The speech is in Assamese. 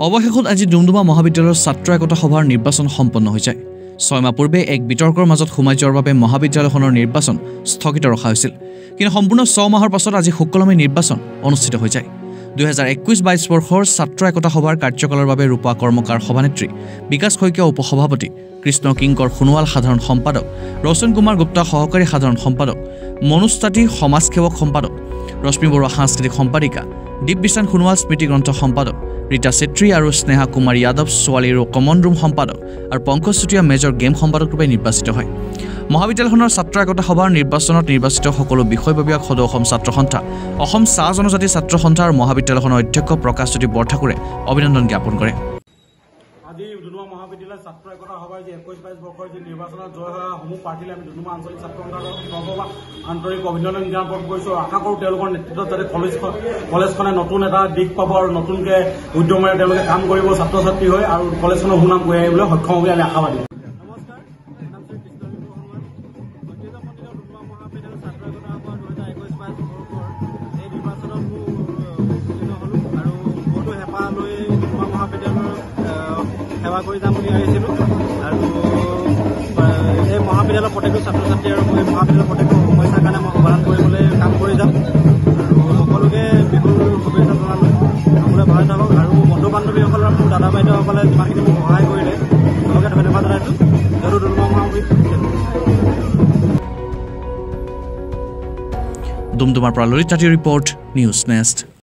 অৱশেষত আজি ডুমডুমা মহাবিদ্যালয়ৰ ছাত্ৰ একতা সভাৰ নিৰ্বাচন সম্পন্ন হৈছে 6 মাহ পূৰ্বে এক বিতৰ্কৰ মাজত সোমাই যোৱাৰ বাবে মহাবিদ্যালয়খনৰ নিৰ্বাচন স্থগিত ৰখা হৈছিল কিন্তু সম্পূৰ্ণ 6 মাহৰ পাছত আজি সুকলমে নিৰ্বাচন অনুষ্ঠিত হৈ যায় 2021-22 বৰ্ষৰ ছাত্ৰ একতা সভাৰ কাৰ্যকালৰ বাবে ৰূপা কৰ্মকাৰ সভানেত্ৰী বিকাশ শইকীয়া উপসভাপতি কৃষ্ণ কিংকৰ খুনৱাল সাধাৰণ সম্পাদক ৰৌশন কুমাৰ গুপ্তা সহকাৰী সাধাৰণ সম্পাদক মনুস্তাতি সমাজ সেৱক সম্পাদক ৰশ্মি বৰুৱা সাংস্কৃতিক সম্পাদিকা দীপবিশান খুনৱাল স্মৃতি গ্ৰন্থ সম্পাদক ৰীতা চেত্ৰী আৰু স্নেহা কুমাৰ যাদৱ ছোৱালীৰ কমন ৰুম সম্পাদক আৰু পংকজ চুটিয়া মেজৰ গেম সম্পাদক ৰূপে নিৰ্বাচিত হয় মহাবিদ্যালয়খনৰ ছাত্ৰ একতা সভাৰ নিৰ্বাচনত নিৰ্বাচিত সকলো বিষয়ববীয়াক সদৌ অসম ছাত্ৰ সন্থা অসম চাহ জনজাতি ছাত্ৰ সন্থা আৰু মহাবিদ্যালয়খনৰ অধ্যক্ষ প্ৰকাশজ্যোতি বৰঠাকুৰে অভিনন্দন জ্ঞাপন কৰে আজি ডুমডুমা মহাবিদ্যালয় ছাত্ৰ একতা সভাৰ যে 21-22 বৰ্ষৰ যে নিৰ্বাচনত জয় হোৱা সমূহ প্ৰাৰ্থীলৈ আমি ডুমডুমা আঞ্চলিক ছাত্ৰ সন্থাৰ আন্তৰিক অভিনন্দন জ্ঞাপন কৰিছোঁ আশা কৰোঁ তেওঁলোকৰ নেতৃত্বত যাতে কলেজখনে নতুন এটা দিশ পাব আৰু নতুনকৈ উদ্যমেৰে তেওঁলোকে কাম কৰিব ছাত্ৰ ছাত্ৰী হৈ আৰু কলেজখনৰ সুনাম কঢ়িয়াই আনিবলৈ সক্ষম বুলি আমি আশাবাদী সেৱা কৰি যাম বুলি আহিছিলোঁ আৰু এই মহাবিদ্যালয়ৰ প্ৰত্যেকটো ছাত্ৰ ছাত্ৰী আৰু এই মহাবিদ্যালয়ৰ প্ৰত্যেকটো সমস্যাৰ কাৰণে মই সমাধান কৰিবলৈ কাম কৰি যাম আৰু সকলোকে বিহুৰ শুভেচ্ছা জনালোঁ সকলোৱে ভালে থাকক আৰু বন্ধু বান্ধৱীসকলৰ মোৰ দাদা বাইদেউসকলে যিমানখিনি মোক সহায় কৰিলে তেওঁলোকে ধন্যবাদ জনাইছোঁ যদিও ডুমডুমা মহাবিদ্যালয় ডুমডুমাৰ পৰা ললিত তাঁতীৰ ৰিপৰ্ট নিউজ নেষ্ট।